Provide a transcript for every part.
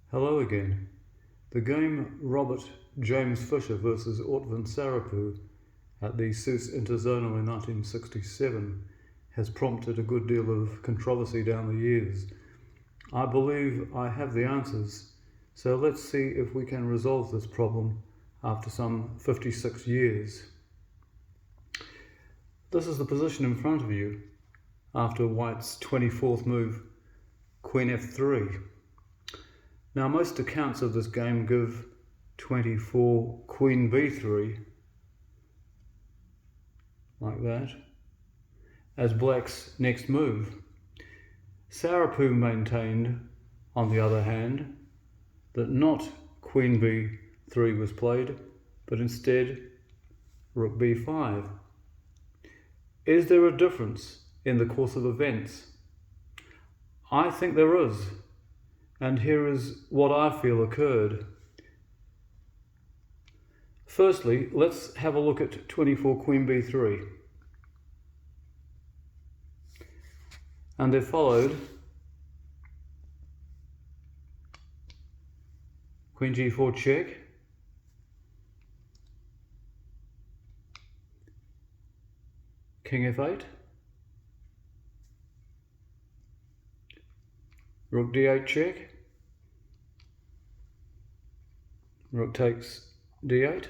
Hello again. The game Robert James Fischer versus Sarapu at the Sousse Interzonal in 1967 has prompted a good deal of controversy down the years. I believe I have the answers, so let's see if we can resolve this problem after some 56 years. This is the position in front of you after White's 24th move, Queen F3. Now, most accounts of this game give 24 Queen B3, like that, as Black's next move. Sarapu maintained, on the other hand, that not Queen B3 was played, but instead Rook B5. Is there a difference in the course of events? I think there is. And here is what I feel occurred. Firstly, let's have a look at 24 Queen B3. And there followed Queen G4 check, King F8, Rook D8 check, Rook takes D8,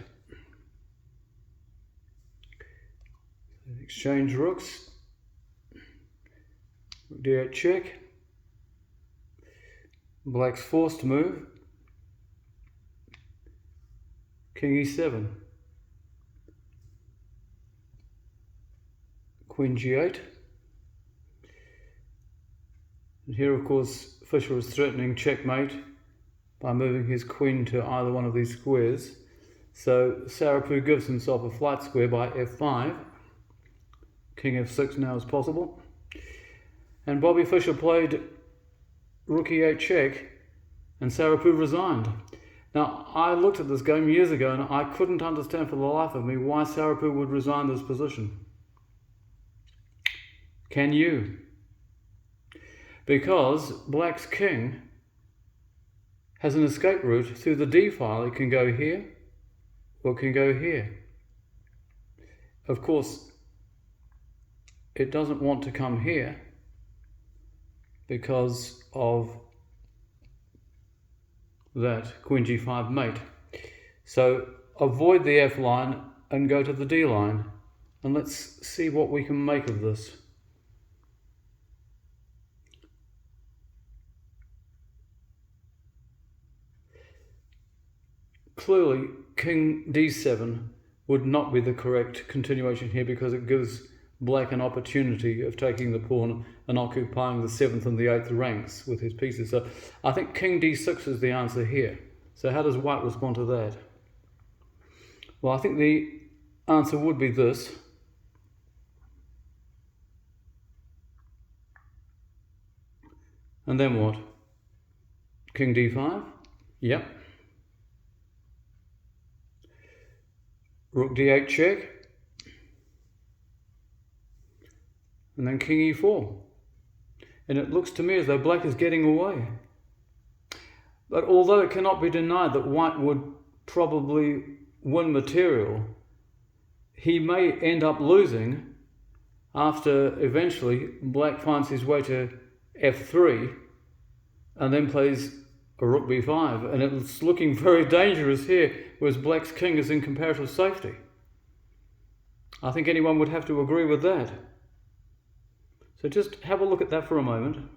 exchange rooks, Rook D8 check, Black's forced move, King E7, Queen G8, and here of course Fischer is threatening checkmate by moving his queen to either one of these squares. So Sarapu gives himself a flight square by F5. King F6 now is possible. And Bobby Fischer played Rook E8 check, and Sarapu resigned. Now, I looked at this game years ago and I couldn't understand for the life of me why Sarapu would resign this position. Can you? Because Black's king has an escape route through the D file. It can go here or it can go here. Of course, it doesn't want to come here because of that Queen G5 mate. So avoid the F line and go to the D line, and let's see what we can make of this. Clearly, King D7 would not be the correct continuation here because it gives Black an opportunity of taking the pawn and occupying the 7th and the 8th ranks with his pieces. So I think King D6 is the answer here. So how does White respond to that? Well, I think the answer would be this. And then what? King D5? Yep. Rook D8 check. And then King E4. And it looks to me as though Black is getting away. But although it cannot be denied that White would probably win material, he may end up losing after eventually Black finds his way to F3 and then plays a Rook B5. And it's looking very dangerous here, whereas Black's king is in comparative safety. I think anyone would have to agree with that. So just have a look at that for a moment.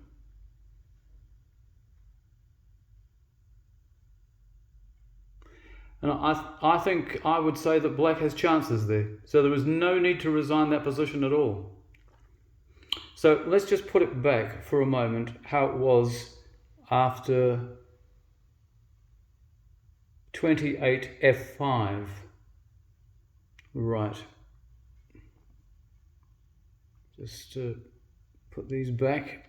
And I think I would say that Black has chances there. So there is no need to resign that position at all. So let's just put it back for a moment how it was after 28 F5. Right. Just put these back.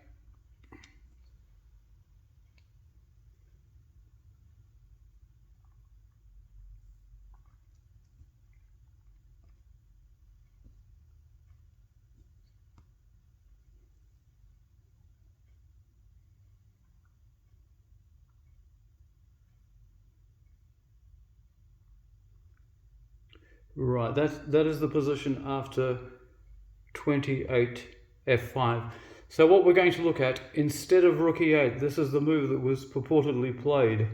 Right, that is the position after 28 f5. So what we're going to look at, instead of rook e8, this is the move that was purportedly played.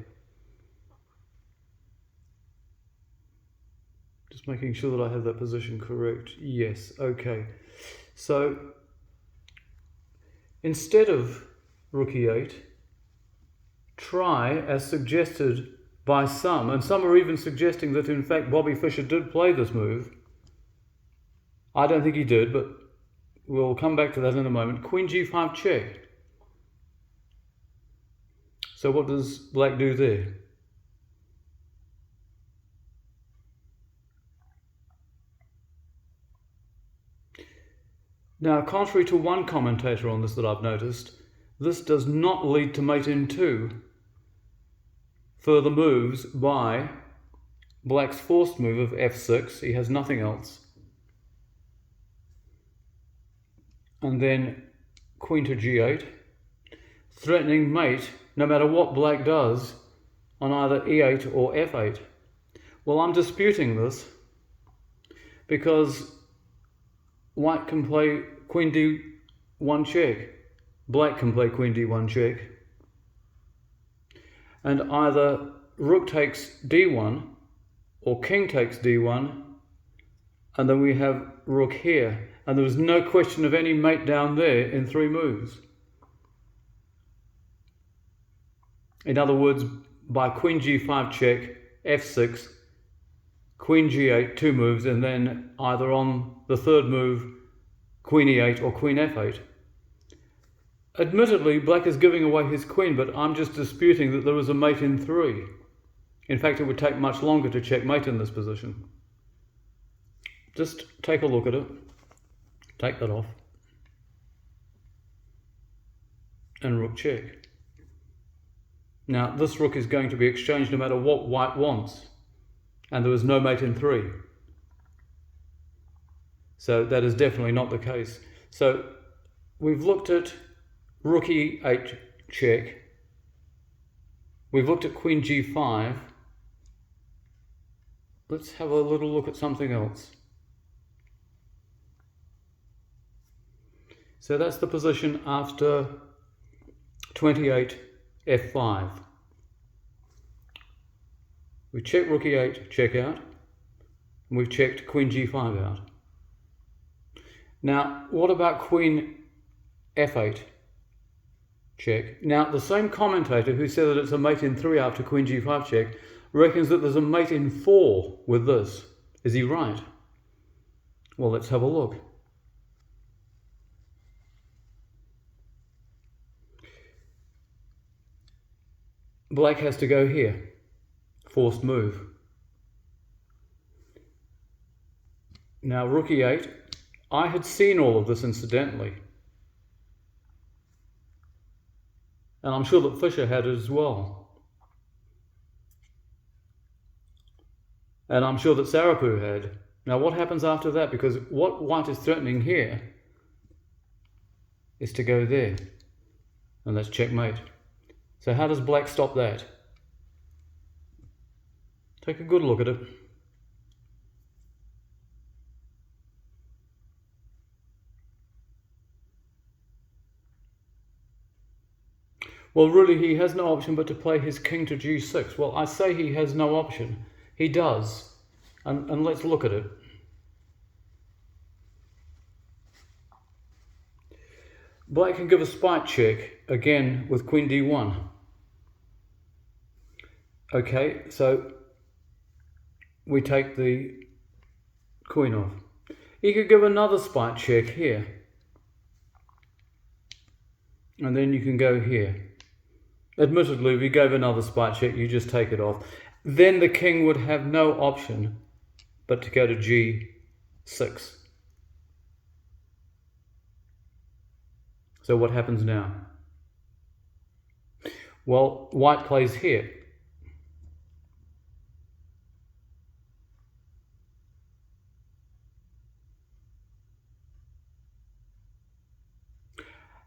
Just making sure that I have that position correct. Yes, okay. So instead of rook e8, try, as suggested by some, and some are even suggesting that in fact Bobby Fischer did play this move. I don't think he did, but we'll come back to that in a moment. Queen g5 check. So what does black do there? Now, contrary to one commentator on this that I've noticed, this does not lead to mate in 2. Further moves by black's forced move of f6, he has nothing else. And then queen to g8, threatening mate no matter what black does on either e8 or f8. Well, I'm disputing this because white can play queen d1 check, black can play queen d1 check, and either rook takes d1 or king takes d1, and then we have rook here, and there was no question of any mate down there in 3 moves. In other words, by queen g5 check, f6, queen g8, 2 moves, and then either on the 3rd move, queen e8 or queen f8. Admittedly, black is giving away his queen, but I'm just disputing that there was a mate in 3. In fact, it would take much longer to checkmate in this position. Just take a look at it. Take that off. And rook check. Now, this rook is going to be exchanged no matter what white wants. And there was no mate in 3. So that is definitely not the case. So we've looked at rook e8 check. We've looked at queen g5. Let's have a little look at something else. So that's the position after 28 f5. We checked rook e8, check out, and we've checked queen g5 out. Now, what about queen f8? Check. Now, the same commentator who said that it's a mate in 3 after queen g5 check reckons that there's a mate in 4 with this. Is he right? Well, let's have a look. Black has to go here. Forced move. Now, rook e8. I had seen all of this incidentally. And I'm sure that Fischer had as well. And I'm sure that Sarapu had. Now, what happens after that? Because what white is threatening here is to go there. And that's checkmate. So how does black stop that? Take a good look at it. Well, really, he has no option but to play his king to g6. Well, I say he has no option. He does. And let's look at it. Black can give a spite check, again, with queen d1. Okay, so we take the queen off. He could give another spite check here. And then you can go here. Admittedly, if you gave another spite check, you just take it off. Then the king would have no option but to go to g6. So what happens now? Well, white plays here.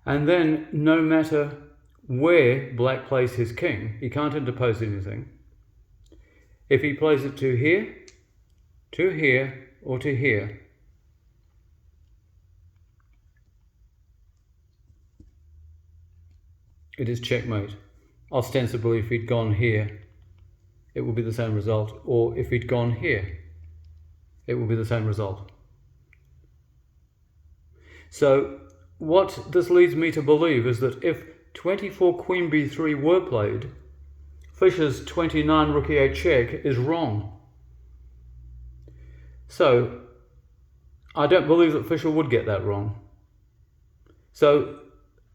And then, no matter where black plays his king, he can't interpose anything. If he plays it to here, to here or to here, it is checkmate. Ostensibly, if he'd gone here, it would be the same result, or if he'd gone here, it would be the same result. So what this leads me to believe is that if 24 Queen B3 were played, Fischer's 29 Rook E8 check is wrong. So I don't believe that Fischer would get that wrong. So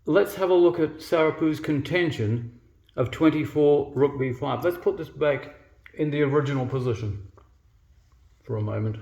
let's have a look at Sarapu's contention of 24 Rook B5. Let's put this back in the original position for a moment.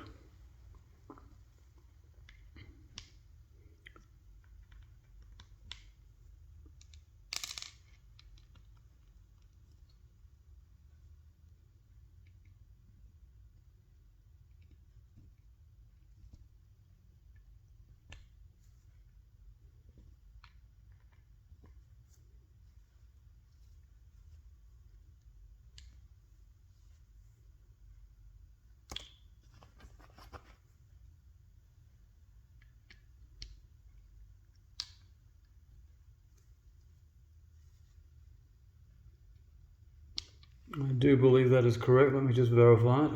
I do believe that is correct. Let me just verify it.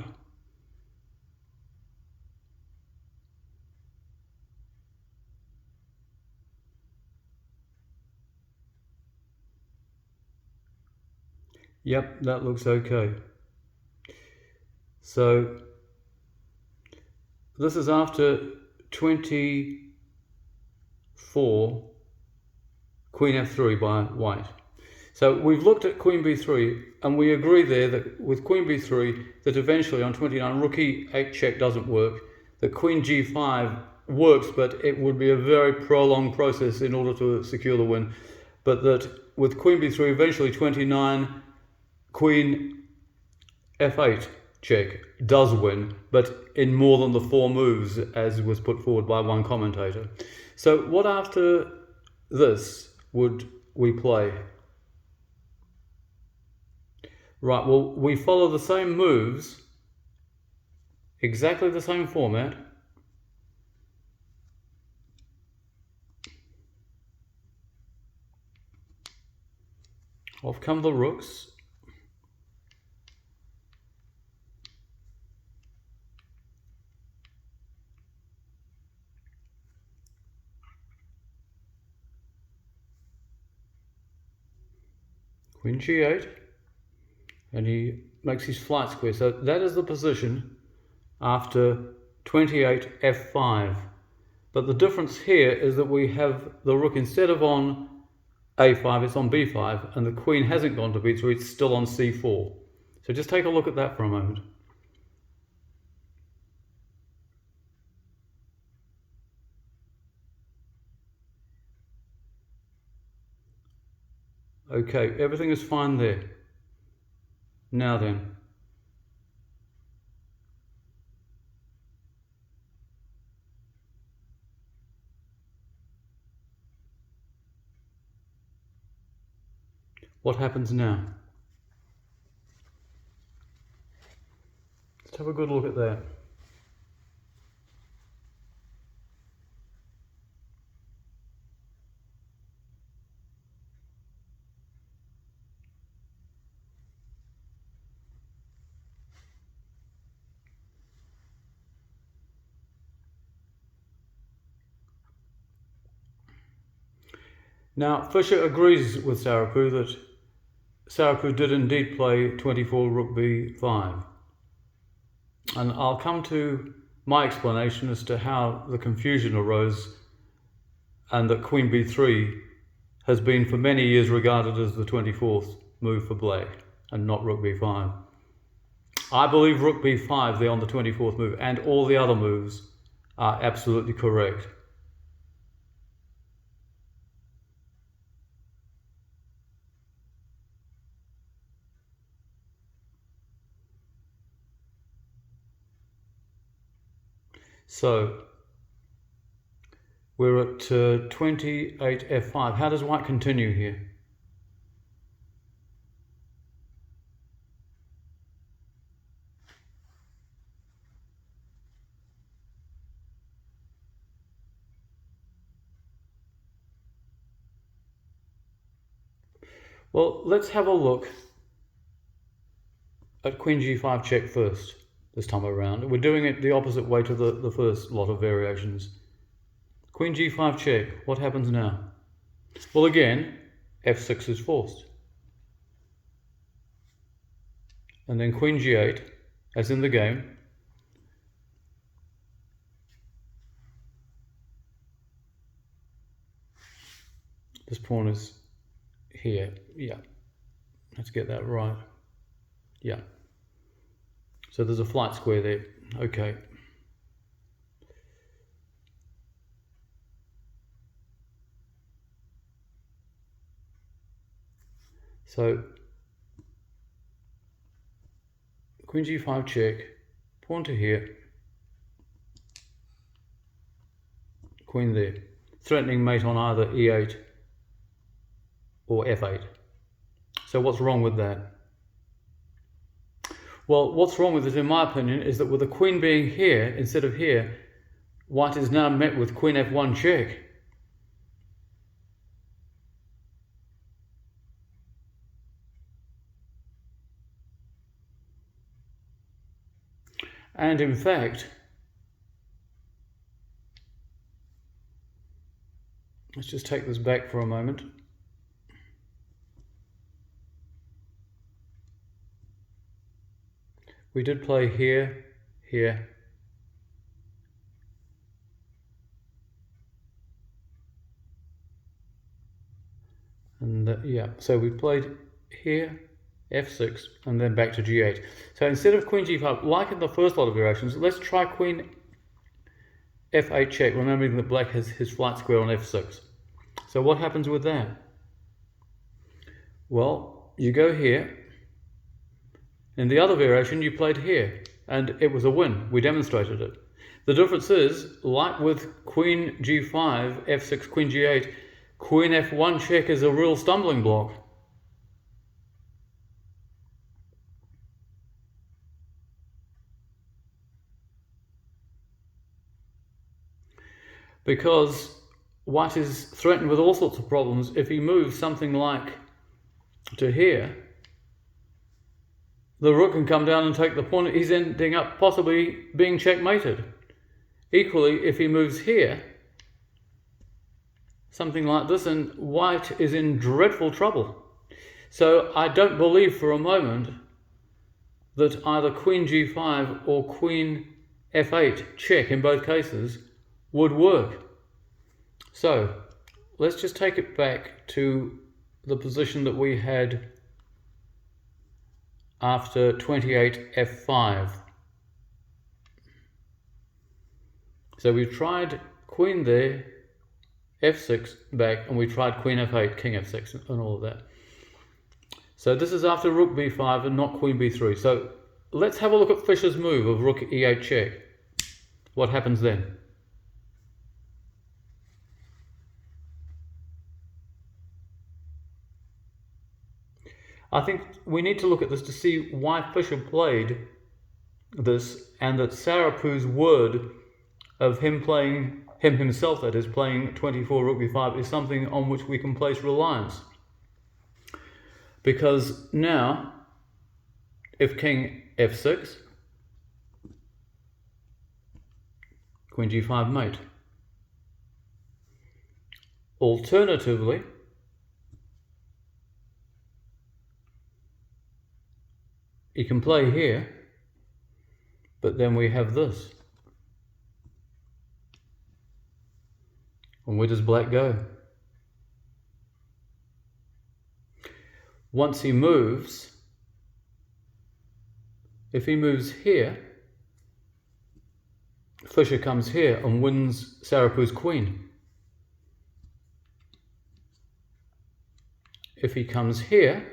Yep, that looks okay. So this is after 24 Queen F3 by white. So we've looked at Queen B3 and we agree there that with Queen B3 that eventually on 29 Rook E8 check doesn't work, that Queen G5 works but it would be a very prolonged process in order to secure the win, but that with Queen B3 eventually 29 Queen F8 check does win, but in more than the 4 moves as was put forward by one commentator. So what after this would we play? Right, well, we follow the same moves, exactly the same format. Off come the rooks. Queen G8. And he makes his flight square. So that is the position after 28 F5. But the difference here is that we have the rook, instead of on A5, it's on B5, and the queen hasn't gone to B3, it's still on C4. So just take a look at that for a moment. Okay, everything is fine there. Now then, what happens now? Let's have a good look at that. Now, Fischer agrees with Sarapu that Sarapu did indeed play 24 Rook B5. And I'll come to my explanation as to how the confusion arose and that Queen B3 has been for many years regarded as the 24th move for black and not Rook B5. I believe Rook B5 there on the 24th move and all the other moves are absolutely correct. So we're at 28 F5. How does white continue here? Well, let's have a look at Queen G5 check first this time around. We're doing it the opposite way to the first lot of variations. Queen G5 check, what happens now? Well, again, F6 is forced. And then Queen G8, as in the game. This pawn is here, yeah. Let's get that right. Yeah. So there's a flight square there, okay. So, Queen G5 check, pawn to here, Queen there. Threatening mate on either E8 or F8. So what's wrong with that? Well, what's wrong with it, in my opinion, is that with the Queen being here instead of here, White is now met with Queen F1 check. And in fact, let's just take this back for a moment. We did play here, here. And yeah, so we played here, F6, and then back to G8. So instead of Queen G5, like in the first lot of variations, let's try Queen F8 check, remembering that Black has his flight square on F6. So what happens with that? Well, you go here. In the other variation, you played here, and it was a win. We demonstrated it. The difference is, like with Queen G5, F6, Queen G8, Queen F1 check is a real stumbling block. Because White is threatened with all sorts of problems if he moves something like to here. The rook can come down and take the pawn. He's ending up possibly being checkmated. Equally, if he moves here, something like this, and White is in dreadful trouble. So I don't believe for a moment that either Queen G5 or Queen F8 check in both cases would work. So let's just take it back to the position that we had after 28 F5. So we tried Queen there, F6 back, and we tried Queen F8, King F6 and all of that. So this is after Rook B5 and not Queen B3. So let's have a look at Fischer's move of Rook E8 check. What happens then? I think we need to look at this to see why Fischer played this, and that Sarapu's word of him playing, him himself that is, playing 24 Rook B5 is something on which we can place reliance. Because now, if King F6, Queen G5 mate. Alternatively, you can play here, but then we have this. And where does Black go? Once he moves, if he moves here, Fischer comes here and wins Sarapu's queen. If he comes here,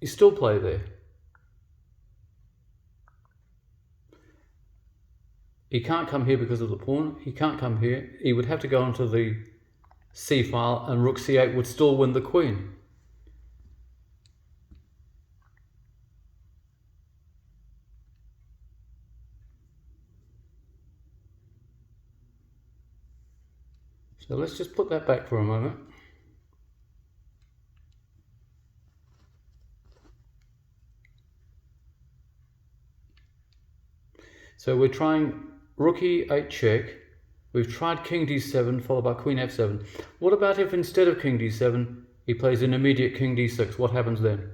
you still play there. He can't come here because of the pawn. He can't come here. He would have to go into the C file, and Rook C8 would still win the queen. So let's just put that back for a moment. So we're trying rook e8 check. We've tried king d7 followed by queen f7. What about if instead of king d7 he plays an immediate king d6? What happens then?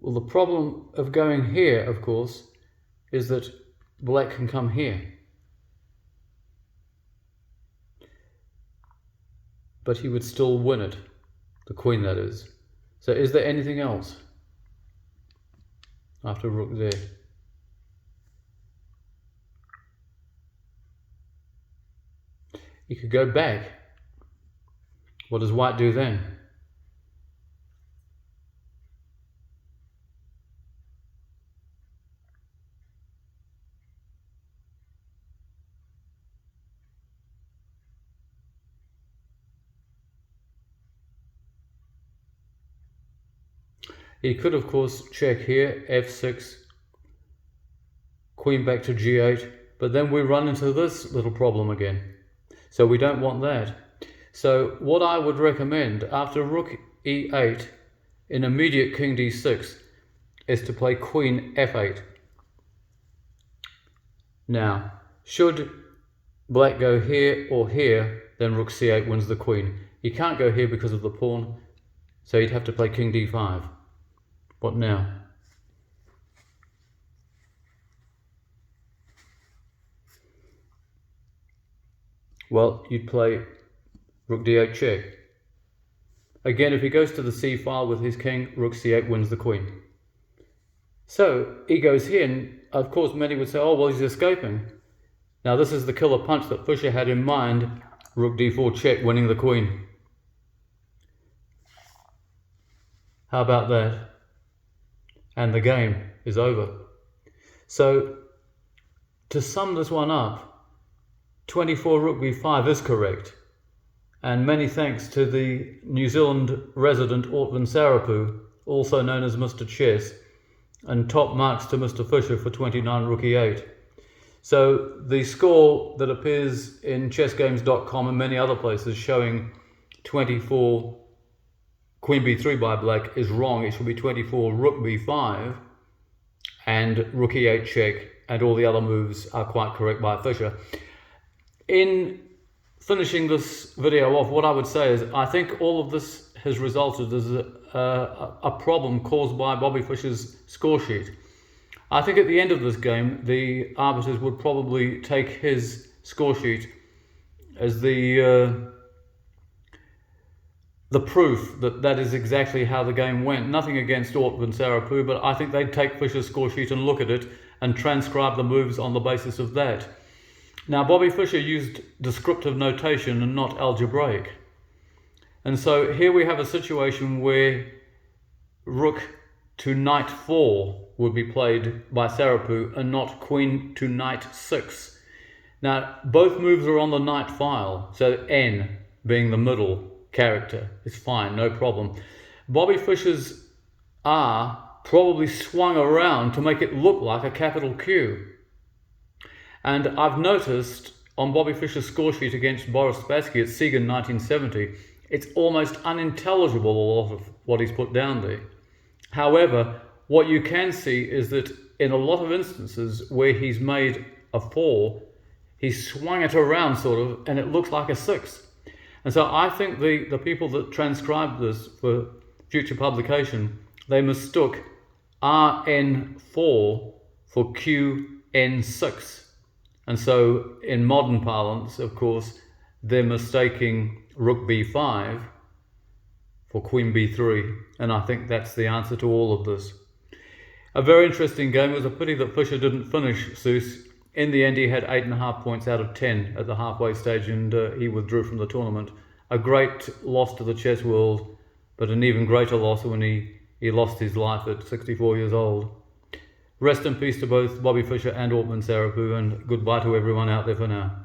Well, the problem of going here, of course, is that black can come here. But he would still win it, the queen that is. So is there anything else after rook there? He could go back. What does white do then? He could, of course, check here, f6, queen back to g8, but then we run into this little problem again. So we don't want that. So what I would recommend after rook e8 in immediate king d6 is to play queen f8. Now, should black go here or here, then rook c8 wins the queen. He can't go here because of the pawn, so he'd have to play king d5. What now? Well, you'd play rook d8 check. Again, if he goes to the c file with his king, rook c8 wins the queen. So he goes here, and of course many would say, oh, well, he's escaping. Now this is the killer punch that Fischer had in mind, rook d4 check, winning the queen. How about that? And the game is over. So to sum this one up, 24 rook b5 is correct. And many thanks to the New Zealand resident Sarapu, also known as Mr. Chess, and top marks to Mr. Fischer for 29 rook e8. So the score that appears in chessgames.com and many other places showing 24 queen b3 by black is wrong. It should be 24 rook b5 and rook e8 check, and all the other moves are quite correct by Fischer. In finishing this video off, what I would say is I think all of this has resulted as a problem caused by Bobby Fischer's score sheet. I think at the end of this game, the arbiters would probably take his score sheet as the proof that that is exactly how the game went. Nothing against Sarapu, but I think they'd take Fischer's score sheet and look at it and transcribe the moves on the basis of that. Now, Bobby Fischer used descriptive notation and not algebraic. And so here we have a situation where rook to knight 4 would be played by Sarapu and not queen to knight 6. Now, both moves are on the knight file, so N being the middle character is fine, no problem. Bobby Fischer's R probably swung around to make it look like a capital Q. And I've noticed on Bobby Fischer's score sheet against Boris Spassky at Siegen 1970, it's almost unintelligible, a lot of what he's put down there. However, what you can see is that in a lot of instances where he's made a 4, he swung it around sort of, and it looks like a 6. And so I think the people that transcribed this for future publication, they mistook RN4 for QN6. And so in modern parlance, of course, they're mistaking rook b5 for queen b3. And I think that's the answer to all of this. A very interesting game. It was a pity that Fischer didn't finish Sousse. In the end, he had 8.5 points out of 10 at the halfway stage, and he withdrew from the tournament. A great loss to the chess world, but an even greater loss when he lost his life at 64 years old. Rest in peace to both Bobby Fischer and Sarapu, and goodbye to everyone out there for now.